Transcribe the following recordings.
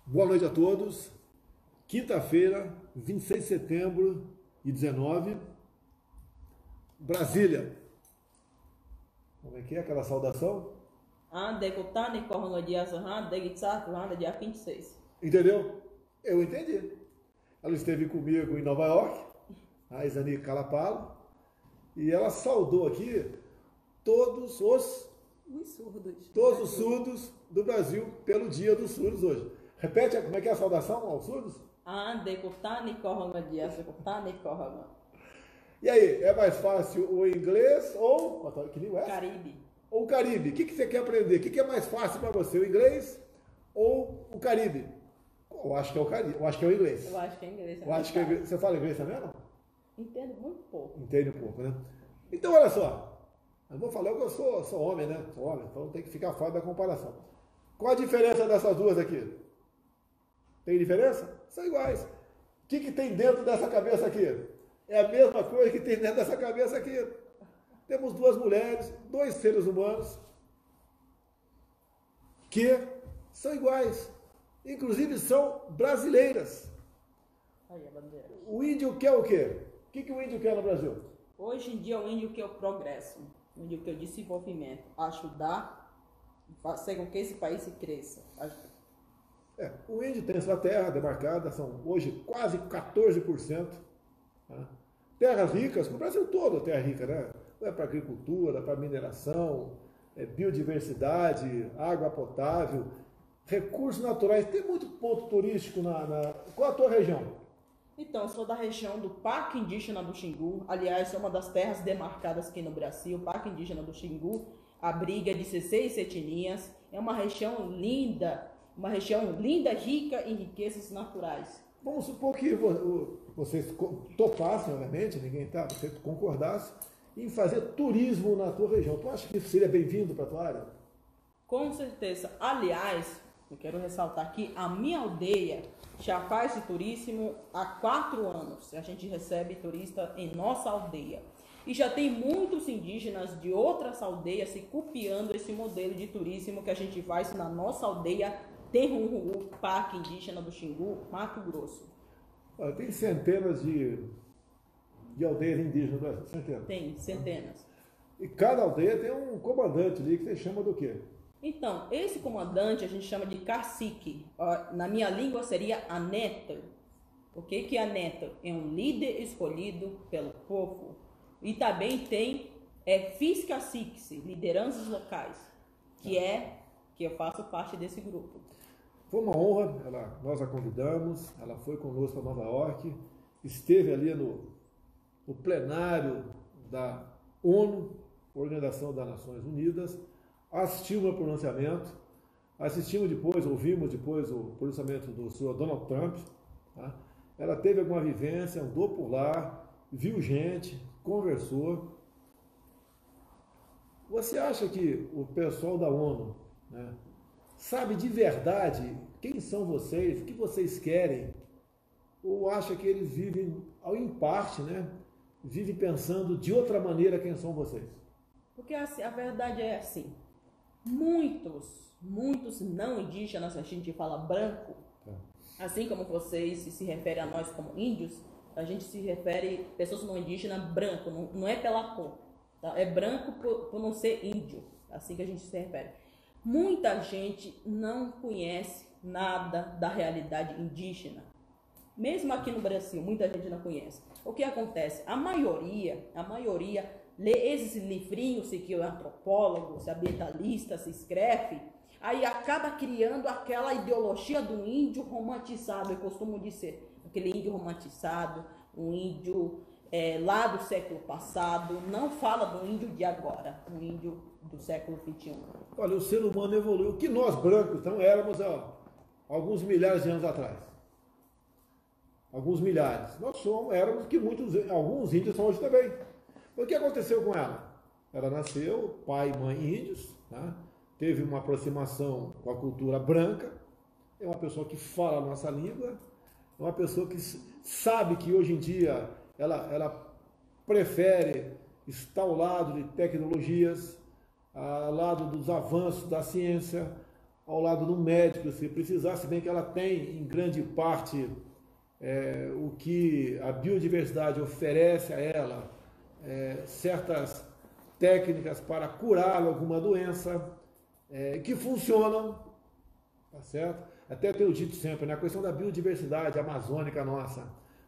Boa noite a todos. Quinta-feira, 26 de setembro de 19, Brasília. Como é que é aquela saudação? Dia 26. Entendeu? Eu entendi. Ela esteve comigo em Nova York, a Isani Calapalo, e ela saudou aqui todos os surdos do Brasil pelo Dia dos Surdos hoje. Repete como é que é a saudação aos surdos? E aí, é mais fácil o inglês ou... Que língua é essa? Caribe. Ou o Caribe? O que você quer aprender? O que é mais fácil para você, o inglês ou o Caribe? Eu acho que é o Caribe, eu acho que é o inglês. Eu acho que é inglês. Eu acho que é inglês. Você fala inglês também, não? Entendo muito pouco. Entende um pouco, né? Então, olha só. Eu vou falar que eu sou homem, né? Sou homem, então tem que ficar fora da comparação. Qual a diferença dessas duas aqui? Tem diferença? São iguais. O que tem dentro dessa cabeça aqui? É a mesma coisa que tem dentro dessa cabeça aqui. Temos duas mulheres, dois seres humanos que são iguais. Inclusive são brasileiras. Aí a bandeira. O índio quer o quê? O que o índio quer no Brasil? Hoje em dia o índio quer o progresso, o índio quer o desenvolvimento, ajudar, fazer com que esse país cresça. O índio tem sua terra demarcada, são hoje quase 14%. Né? Terras ricas, no Brasil todo terra rica, né? É para agricultura, para mineração, biodiversidade, água potável, recursos naturais. Tem muito ponto turístico Qual a tua região? Então, eu sou da região do Parque Indígena do Xingu. Aliás, é uma das terras demarcadas aqui no Brasil. O Parque Indígena do Xingu abriga 16 etnias. É uma região linda, rica em riquezas naturais. Vamos supor que vocês topassem, obviamente, você concordasse em fazer turismo na tua região. Tu acha que isso seria bem-vindo para a tua área? Com certeza. Aliás, eu quero ressaltar que a minha aldeia já faz de turismo há 4 anos. A gente recebe turista em nossa aldeia. E já tem muitos indígenas de outras aldeias se copiando esse modelo de turismo que a gente faz na nossa aldeia, Terrunru, Parque Indígena do Xingu, Mato Grosso. Tem centenas de aldeias indígenas no Brasil, centenas. Tem, centenas. E cada aldeia tem um comandante ali que você chama do quê? Então, esse comandante a gente chama de cacique. Na minha língua seria aneta. O que é aneta? É um líder escolhido pelo povo. E também tem FIS-caciques, lideranças locais, que eu faço parte desse grupo. Foi uma honra, nós a convidamos, ela foi conosco a Nova York, esteve ali no plenário da ONU, Organização das Nações Unidas, assistiu o meu pronunciamento, ouvimos depois o pronunciamento do senhor Donald Trump. Tá? Ela teve alguma vivência, andou por lá, viu gente, conversou. Você acha que o pessoal da ONU, né, sabe de verdade quem são vocês, o que vocês querem? Ou acha que eles vivem, em parte, né, vivem pensando de outra maneira quem são vocês? Porque assim, a verdade é assim, muitos não indígenas, a gente fala branco, assim como vocês se referem a nós como índios, a gente se refere a pessoas não indígenas branco, não é pela cor, tá? É branco por não ser índio, assim que a gente se refere. Muita gente não conhece nada da realidade indígena. Mesmo aqui no Brasil, muita gente não conhece. O que acontece? A maioria lê esses livrinhos que o antropólogo, o ambientalista se escreve, aí acaba criando aquela ideologia do índio romantizado, eu costumo dizer, aquele índio romantizado, um índio lá do século passado, não fala do índio de agora, um índio do século XXI. Olha, o ser humano evoluiu, o que nós brancos então éramos alguns milhares de anos atrás. Alguns milhares. Nós éramos que alguns índios são hoje também. O que aconteceu com ela? Ela nasceu, pai e mãe índios, né? Teve uma aproximação com a cultura branca, é uma pessoa que fala a nossa língua, é uma pessoa que sabe que hoje em dia ela prefere estar ao lado de tecnologias, ao lado dos avanços da ciência, ao lado do médico, se precisar, se bem que ela tem, em grande parte, o que a biodiversidade oferece a ela, certas técnicas para curar alguma doença, que funcionam, tá certo? Até tenho dito sempre, né, a questão da biodiversidade amazônica nossa,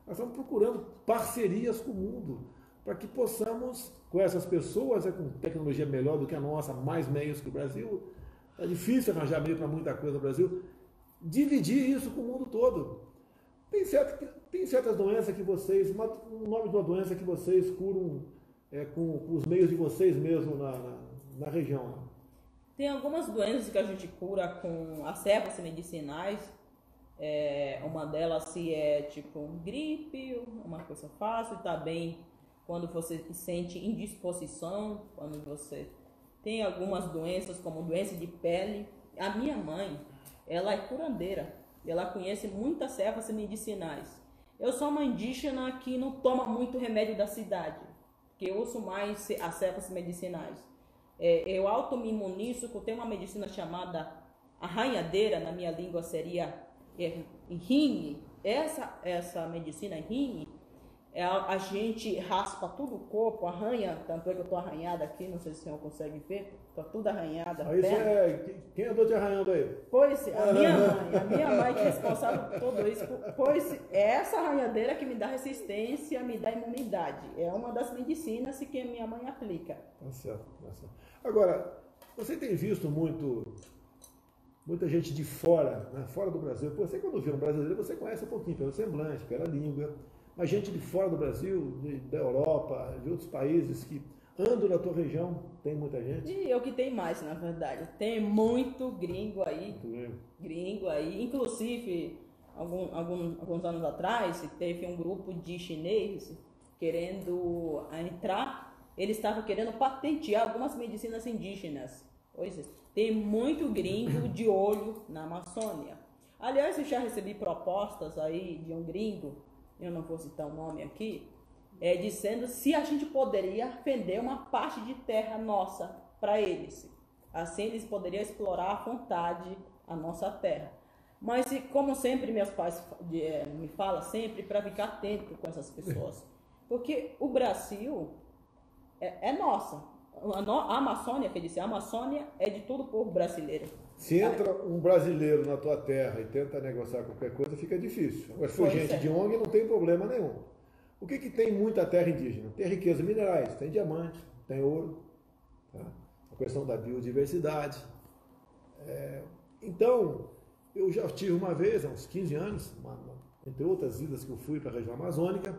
nós estamos procurando parcerias com o mundo, para que possamos, com essas pessoas, com tecnologia melhor do que a nossa, mais meios que o Brasil, é difícil arranjar meio para muita coisa no Brasil, dividir isso com o mundo todo. Tem certas doenças que vocês, o nome de uma doença que vocês curam com os meios de vocês mesmos na região. Tem algumas doenças que a gente cura com as ervas medicinais. Uma delas se é tipo gripe, uma coisa fácil, também quando você se sente indisposição, quando você tem algumas doenças como doença de pele. A minha mãe, ela é curandeira, ela conhece muitas ervas medicinais. Eu sou uma indígena que não toma muito remédio da cidade, que eu uso mais as ervas medicinais. Eu auto me imunizo, eu tenho uma medicina chamada arranhadeira, na minha língua seria ringue. Essa medicina ringue, a gente raspa todo o corpo, arranha, tanto é que eu estou arranhada aqui, não sei se você consegue ver, estou tudo arranhada. Quem andou te arranhando aí? Pois, a minha mãe que é responsável por tudo isso, pois é essa arranhadeira que me dá resistência, me dá imunidade, é uma das medicinas que a minha mãe aplica. Tá certo, tá certo. Agora, você tem visto muita gente de fora, né, fora do Brasil, você quando vê um brasileiro, você conhece um pouquinho pelo semblante, pela língua, mas gente de fora do Brasil, da Europa, de outros países que andam na tua região, tem muita gente? E é o que tem mais, na verdade. Tem muito gringo aí. Gringo aí. Inclusive, alguns anos atrás, teve um grupo de chineses querendo entrar. Eles estavam querendo patentear algumas medicinas indígenas. Pois é. Tem muito gringo de olho na Amazônia. Aliás, eu já recebi propostas aí de um gringo, eu não vou citar o nome aqui, dizendo se a gente poderia vender uma parte de terra nossa para eles. Assim eles poderiam explorar à vontade a nossa terra. Mas, como sempre, meus pais me falam sempre para ficar atento com essas pessoas. Porque o Brasil é nossa. A Amazônia, quer dizer, a Amazônia é de todo o povo brasileiro. Se entra um brasileiro na tua terra e tenta negociar qualquer coisa, fica difícil. Agora, se for gente de ONG, não tem problema nenhum. O que tem muita terra indígena? Tem riqueza minerais, tem diamante, tem ouro, tá? A questão da biodiversidade. Então, eu já tive uma vez, há uns 15 anos, entre outras idas que eu fui para a região amazônica,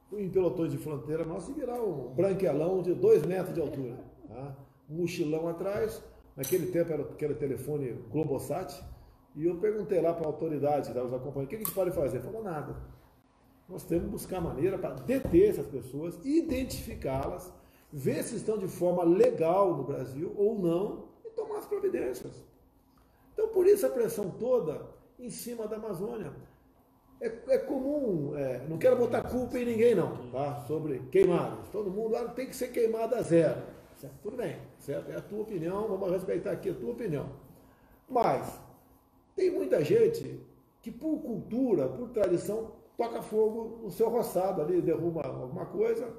fui em pelotões de fronteira nossa e virar um branquelão de 2 metros de altura. Tá? Um mochilão atrás, naquele tempo era aquele telefone Globosat, e eu perguntei lá para a autoridade, os acompanhantes, o que a gente pode fazer? Falou nada. Nós temos que buscar maneira para deter essas pessoas, identificá-las, ver se estão de forma legal no Brasil ou não, e tomar as providências. Então, por isso a pressão toda em cima da Amazônia. É comum, não quero botar culpa em ninguém não, tá? Sobre queimadas. Todo mundo tem que ser queimada zero. Certo? Tudo bem, certo? É a tua opinião, vamos respeitar aqui a tua opinião. Mas tem muita gente que por cultura, por tradição, toca fogo no seu roçado ali, derruba alguma coisa.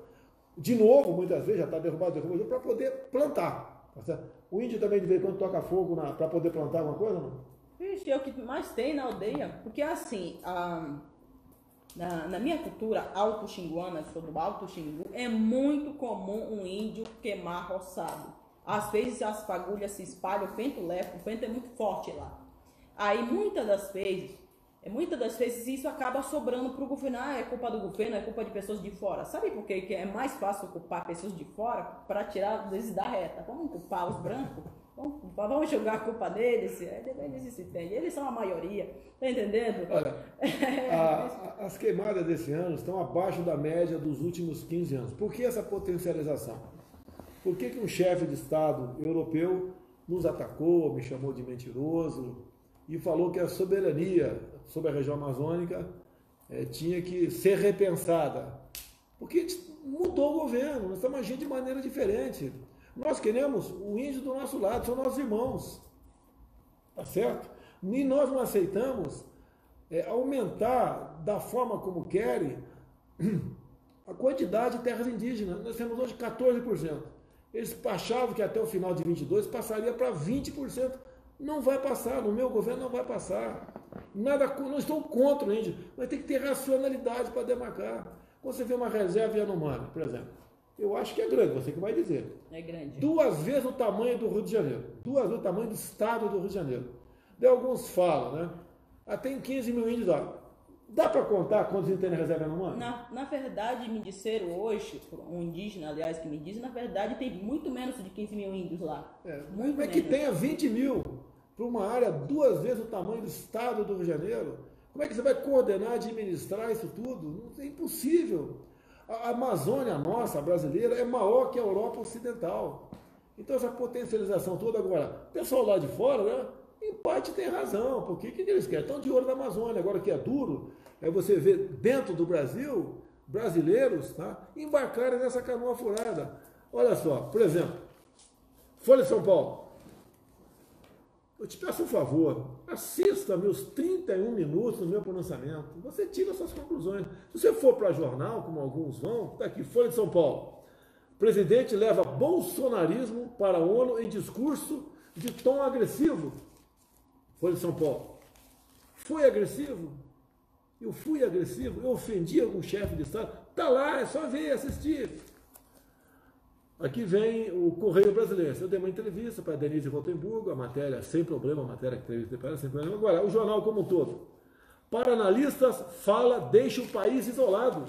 De novo, muitas vezes, já está derrubado, para poder plantar. Tá certo? O índio também de vez em quando toca fogo para poder plantar alguma coisa, não? Vixe, é o que mais tem na aldeia. Porque assim, na minha cultura alto-xinguana, sou do Alto Xingu, é muito comum um índio queimar roçado. Às vezes as fagulhas se espalham, o vento é muito forte lá. Aí muitas das vezes isso acaba sobrando para o governo. É culpa do governo, é culpa de pessoas de fora. Sabe por quê? Que é mais fácil culpar pessoas de fora para tirar eles da reta? Vamos culpar os brancos? Vamos jogar a culpa deles? Eles se entendem. Eles são a maioria. Tá entendendo? Olha, as queimadas desse ano estão abaixo da média dos últimos 15 anos. Por que essa potencialização? Por que um chefe de Estado europeu nos atacou, me chamou de mentiroso e falou que a soberania sobre a região amazônica tinha que ser repensada? Porque mudou o governo, nós estamos agindo de maneira diferente. Nós queremos o índio do nosso lado, são nossos irmãos. Tá certo? E nós não aceitamos aumentar da forma como querem a quantidade de terras indígenas. Nós temos hoje 14%. Eles achavam que até o final de 22 passaria para 20%. Não vai passar, no meu governo não vai passar. Nada, não estou contra o índio, mas tem que ter racionalidade para demarcar. Quando você vê uma reserva Yanomami, por exemplo, eu acho que é grande, você que vai dizer. É grande. 2 vezes o tamanho do Rio de Janeiro. 2 vezes o tamanho do estado do Rio de Janeiro. Daí alguns falam, né? Tem 15 mil índios lá. Dá para contar quantos índios tem na reserva Yanomami? Na verdade, me disseram hoje, um indígena, aliás, que me disse, na verdade tem muito menos de 15 mil índios lá. Muito Mas que tenha 20 mil para uma área 2 vezes o tamanho do estado do Rio de Janeiro. Como é que você vai coordenar, administrar isso tudo? É impossível. A Amazônia nossa, a brasileira, é maior que a Europa Ocidental. Então essa potencialização toda agora, o pessoal lá de fora, né, em parte tem razão, porque o que eles querem? Estão de olho na Amazônia. Agora o que é duro é você ver dentro do Brasil, brasileiros, tá, embarcarem nessa canoa furada. Olha só, por exemplo, Folha de São Paulo. Eu te peço um favor, assista meus 31 minutos no meu pronunciamento. Você tira suas conclusões. Se você for para jornal, como alguns vão, está aqui, Folha de São Paulo. Presidente leva bolsonarismo para a ONU em discurso de tom agressivo. Folha de São Paulo. Foi agressivo? Eu fui agressivo? Eu ofendi algum chefe de Estado? Está lá, é só ver, assistir. Aqui vem o Correio Brasileiro. Eu dei uma entrevista para a Denise Rotemburgo, a matéria sem problema, a matéria que entrevistei para ela sem problema. Agora, o jornal como um todo. Para analistas, fala, deixa o país isolado.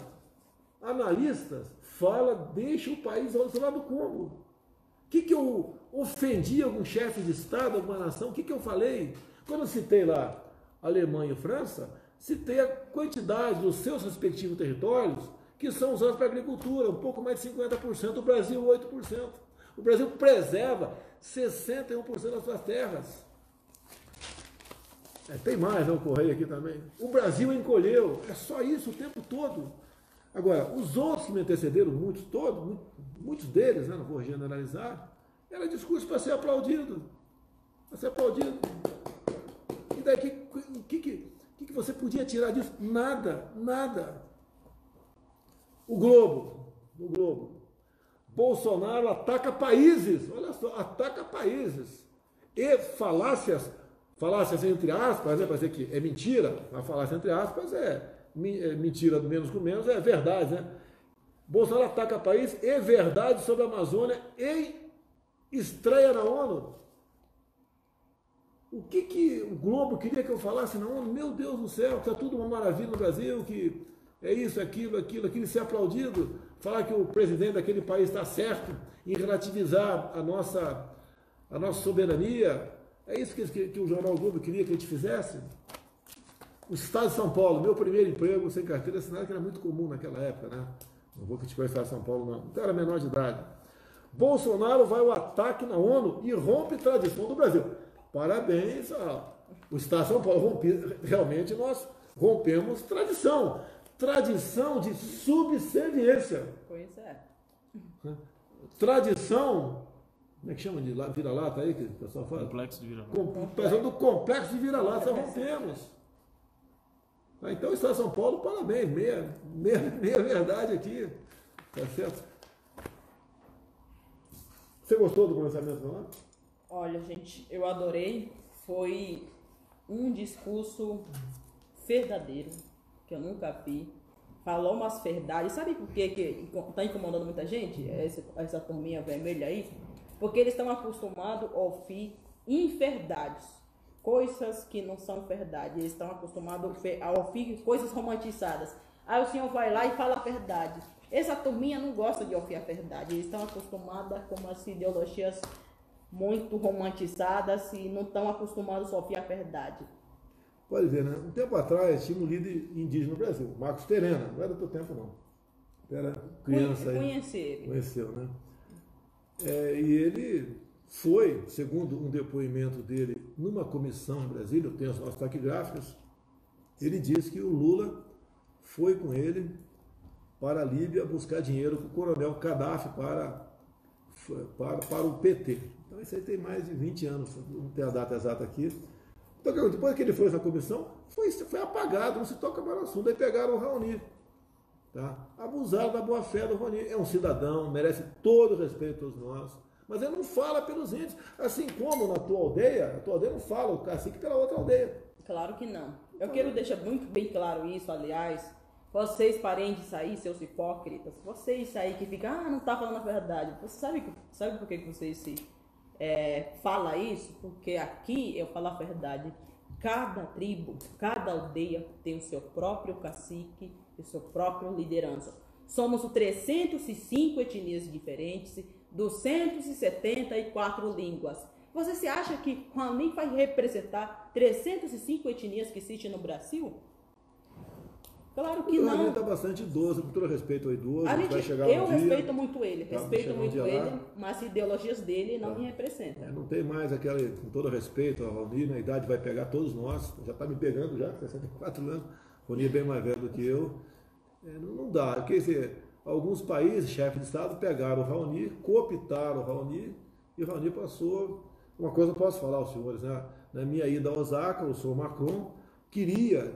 Analistas, fala, deixa o país isolado como? O que eu ofendi algum chefe de Estado, alguma nação? O que eu falei? Quando eu citei lá Alemanha e França, citei a quantidade dos seus respectivos territórios que são usados para agricultura, um pouco mais de 50%, o Brasil 8%. O Brasil preserva 61% das suas terras. Tem mais, não, o Correio aqui também. O Brasil encolheu, é só isso o tempo todo. Agora, os outros que me antecederam, muitos deles, né, não vou generalizar, era discurso para ser aplaudido. Para ser aplaudido. E daí, o que você podia tirar disso? Nada, nada. O Globo. Bolsonaro ataca países, olha só, ataca países. E falácias entre aspas, para dizer que é mentira, a falácia entre aspas é mentira do menos com menos, é verdade, né? Bolsonaro ataca país e verdade sobre a Amazônia em estreia na ONU. O que o Globo queria que eu falasse na ONU? Meu Deus do céu, está tudo uma maravilha no Brasil, que é isso, aquilo, ser aplaudido, falar que o presidente daquele país está certo em relativizar a nossa soberania. É isso que o Jornal Globo queria que a gente fizesse? O Estado de São Paulo, meu primeiro emprego sem carteira assinada, que era muito comum naquela época, né? Não vou criticar o Estado de São Paulo, não. Então era menor de idade. Bolsonaro vai ao ataque na ONU e rompe tradição do Brasil. Parabéns ao Estado de São Paulo. Realmente nós rompemos tradição. Tradição de subserviência. Pois é. Tradição, como é que chama de vira-lata aí, que o pessoal fala? Complexo de vira-lata. Do complexo de vira-lata, rompemos. Então, o Estado de São Paulo, parabéns, meia verdade aqui. Tá certo? Você gostou do pronunciamento do ano? Olha, gente, eu adorei. Foi um discurso verdadeiro, que eu nunca vi. Falou umas verdades. Sabe por que está incomodando muita gente? Essa turminha vermelha aí? Porque eles estão acostumados a ouvir inverdades. Coisas que não são verdade. Eles estão acostumados a ouvir coisas romantizadas. Aí o senhor vai lá e fala a verdade. Essa turminha não gosta de ouvir a verdade. Eles estão acostumados com umas ideologias muito romantizadas e não estão acostumados a ouvir a verdade. Pode ver, né? Um tempo atrás tinha um líder indígena no Brasil, Marcos Terena. Não era do teu tempo, não. Era criança aí. Conheceu, né? E ele foi, segundo um depoimento dele, numa comissão em Brasília, eu tenho as nossas taquigráficas, ele disse que o Lula foi com ele para a Líbia buscar dinheiro com o coronel Gaddafi para o PT. Então isso aí tem mais de 20 anos, não tem a data exata aqui, Então, depois que ele foi essa comissão, foi apagado, não se toca mais no assunto. Aí pegaram o Raoni. Tá? Abusaram da boa-fé do Raoni. É um cidadão, merece todo o respeito de todos nós. Mas ele não fala pelos índios. Assim como na tua aldeia, a tua aldeia não fala o cacique pela outra aldeia. Claro que não. Eu quero deixar muito bem claro isso, aliás. Vocês parem de sair, seus hipócritas. Vocês aí que ficam, não está falando a verdade. Você sabe por que vocês se fala isso? Porque aqui eu falo a verdade. Cada tribo, cada aldeia tem o seu próprio cacique e sua própria liderança. Somos 305 etnias diferentes, 274 línguas. Você se acha que Raoni vai representar 305 etnias que existem no Brasil? Claro que não. Ele está bastante idoso, com todo respeito ao idoso. Eu respeito muito ele, mas as ideologias dele não me representam. Não tem mais aquela, com todo respeito ao Raoni, a idade vai pegar todos nós, já está me pegando já, 64 anos, o Raoni é bem mais velho do que eu. Não dá, quer dizer, alguns países, chefes de Estado, pegaram o Raoni, cooptaram o Raoni, e o Raoni passou. Uma coisa eu posso falar aos senhores, né? Na minha ida a Osaka, o senhor Macron queria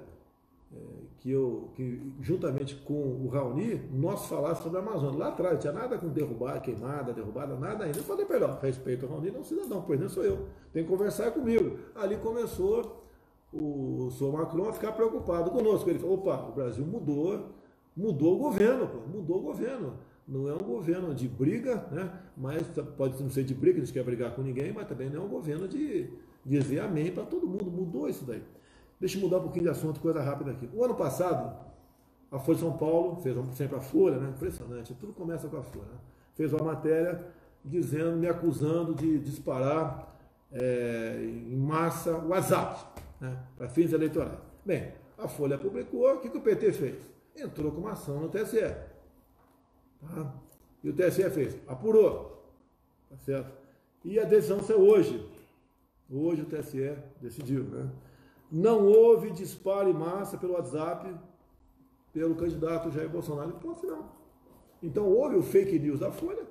que juntamente com o Raoni, nós falássemos sobre a Amazônia. Lá atrás, não tinha nada com derrubada, nada ainda. Eu falei para ele, respeito ao Raoni, não cidadão, pois não sou eu. Tem que conversar comigo. Ali começou o senhor Macron a ficar preocupado conosco. Ele falou, opa, o Brasil mudou o governo, mudou o governo. Não é um governo de briga, né? Mas pode não ser de briga, a gente quer brigar com ninguém, mas também não é um governo de dizer amém para todo mundo. Mudou isso daí. Deixa eu mudar um pouquinho de assunto, coisa rápida aqui. O ano passado, a Folha de São Paulo, fez sempre a Folha, né? Impressionante, tudo começa com a Folha. Né? Fez uma matéria dizendo, me acusando de disparar em massa o WhatsApp, né? Para fins eleitorais. Bem, a Folha publicou, o que o PT fez? Entrou com uma ação no TSE. Tá? E o TSE fez, apurou. Tá certo? E a decisão saiu hoje. Hoje o TSE decidiu, né? Não houve disparo em massa pelo WhatsApp pelo candidato Jair Bolsonaro. Ponto final. Então houve o fake news da Folha,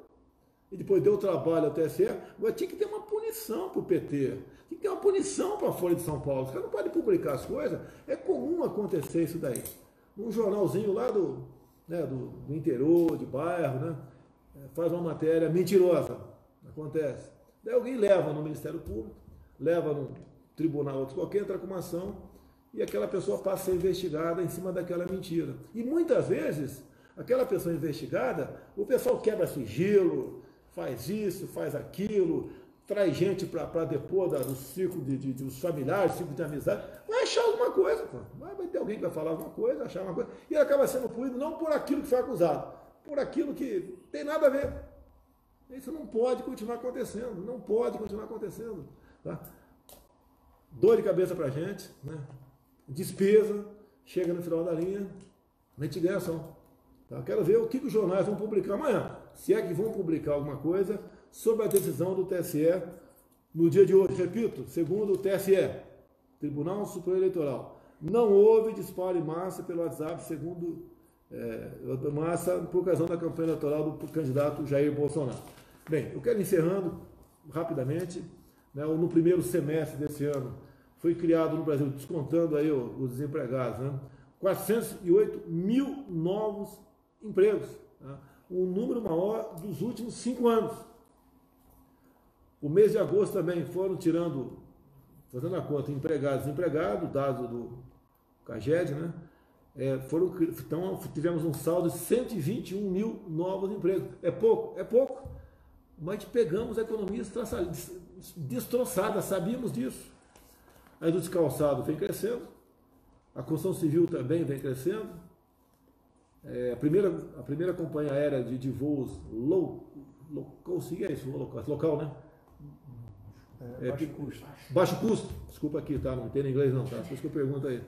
e depois deu trabalho ao TSE, mas tinha que ter uma punição para o PT, tinha que ter uma punição para a Folha de São Paulo. Os caras não podem publicar as coisas, é comum acontecer isso daí. Um jornalzinho lá do interior, de bairro, né, faz uma matéria mentirosa, acontece. Daí alguém leva no Ministério Público, leva no tribunal, outro qualquer, entra com uma ação, e aquela pessoa passa a ser investigada em cima daquela mentira. E muitas vezes, aquela pessoa investigada, o pessoal quebra sigilo, faz isso, faz aquilo, traz gente para depor do ciclo dos familiares, ciclo de amizade, vai achar alguma coisa, pô. Vai ter alguém que vai falar alguma coisa, achar uma coisa, e ele acaba sendo punido não por aquilo que foi acusado, por aquilo que tem nada a ver. Isso não pode continuar acontecendo, não pode continuar acontecendo. Tá? Dor de cabeça para a gente, né? Despesa, chega no final da linha, a gente ganha ação. Tá? Quero ver o que os jornais vão publicar amanhã, se é que vão publicar alguma coisa sobre a decisão do TSE no dia de hoje. Repito, segundo o TSE, Tribunal Superior Eleitoral, não houve disparo em massa pelo WhatsApp, segundo massa, por ocasião da campanha eleitoral do candidato Jair Bolsonaro. Bem, eu quero encerrando rapidamente, né, no primeiro semestre desse ano, foi criado no Brasil, descontando aí os desempregados, né, 408 mil novos empregos, tá? O número maior dos últimos 5 anos. O mês de agosto também foram tirando, fazendo a conta, empregados e desempregados, dados do CAGED, né? Então tivemos um saldo de 121 mil novos empregos. É pouco? É pouco. Mas pegamos a economia destroçada, sabíamos disso. A indústria de calçado vem crescendo, a construção civil também vem crescendo. A primeira companhia aérea de voos local, né? Baixo custo. Baixo custo. Desculpa aqui, tá? Não entendo inglês não, tá? Por isso que eu pergunto aí.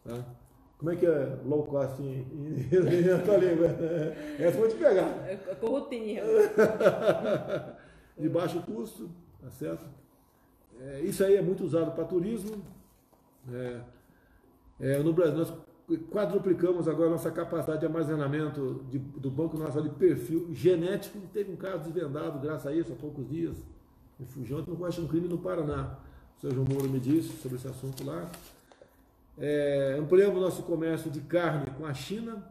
Tá? Como é que é low cost na tua língua? Essa eu vou te pegar. É corrutinha. De baixo custo, tá certo? Isso aí é muito usado para turismo. No Brasil, nós quadruplicamos agora a nossa capacidade de armazenamento do Banco Nacional de Perfil Genético. Teve um caso desvendado, graças a isso, há poucos dias. Me fugiu ontem, não acho um crime no Paraná. o Sérgio Moro me disse sobre esse assunto lá. Ampliamos nosso comércio de carne com a China,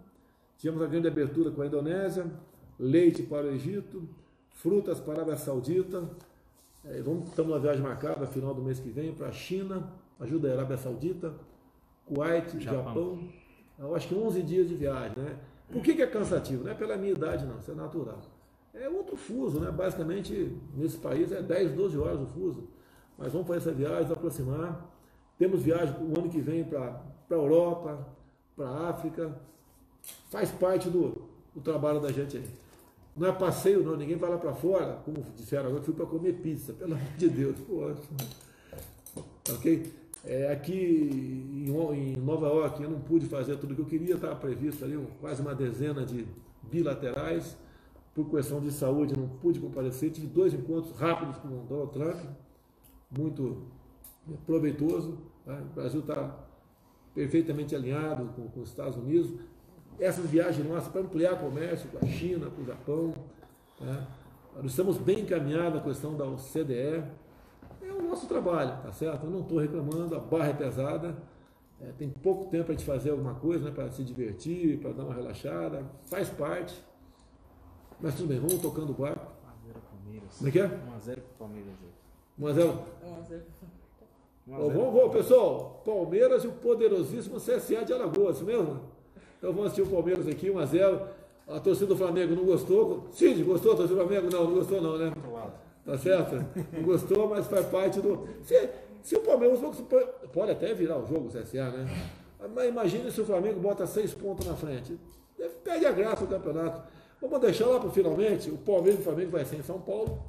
tivemos a grande abertura com a Indonésia, leite para o Egito, frutas para a Arábia Saudita, estamos na viagem marcada, final do mês que vem, para a China, ajuda a Arábia Saudita, Kuwait, Japão. Eu acho que 11 dias de viagem, né? Por que é cansativo? Não é pela minha idade, não, isso é natural. É outro fuso, né? Basicamente, nesse país é 10, 12 horas o fuso. Mas vamos fazer essa viagem, nos aproximar. Temos viagem o ano que vem para a Europa, para a África. Faz parte do trabalho da gente aí. Não é passeio, não. Ninguém vai lá para fora, como disseram agora, fui para comer pizza, pelo amor de Deus. Pô, ok? Aqui em Nova York eu não pude fazer tudo o que eu queria, estava previsto ali quase uma dezena de bilaterais. Por questão de saúde, não pude comparecer. Tive 2 encontros rápidos com o Donald Trump, muito proveitoso. Tá? O Brasil está perfeitamente alinhado com os Estados Unidos. Essa viagem nossa para ampliar o comércio com a China, com o Japão. Tá? Nós estamos bem encaminhados na questão da OCDE. É o nosso trabalho, tá certo? Eu não estou reclamando, a barra é pesada. Tem pouco tempo para a gente fazer alguma coisa, né, para se divertir, para dar uma relaxada. Faz parte. Mas tudo bem, vamos tocando o barco. 1x0 Palmeiras. Como é que é? 1x0 pro Palmeiras. 1x0. 1x0. Vamos, pessoal. Palmeiras e o poderosíssimo CSA de Alagoas, isso mesmo? Então vamos assistir o Palmeiras aqui, 1x0. A torcida do Flamengo não gostou. Cid, gostou a torcida do Flamengo? Não gostou não, né? Tá certo? Não gostou, mas faz parte do... Se o Palmeiras... Pode até virar o jogo, o CSA, né? Mas imagine se o Flamengo bota 6 pontos na frente. Perde a graça do campeonato. Vamos deixar lá para finalmente. O Palmeiras e o Flamengo vai ser em São Paulo.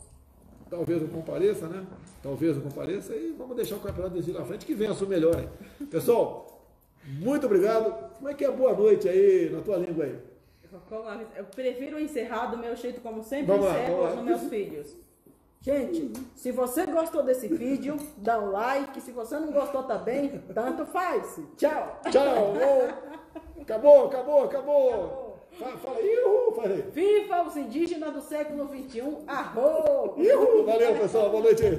Talvez eu compareça, né? Talvez eu compareça. E vamos deixar o campeonato desse lá na frente, que venha a sua melhor aí. Pessoal, muito obrigado. Como é que é a boa noite aí, na tua língua aí? Eu prefiro encerrar do meu jeito, como sempre Vamos lá, encerro vamos lá. nos meus vídeos. Gente, se você gostou desse vídeo, dá um like. Se você não gostou também, tanto faz. Tchau. Tchau. Acabou. Fala aí, fala aí. Viva os indígenas do século XXI. Arro! Valeu, pessoal. Boa noite aí.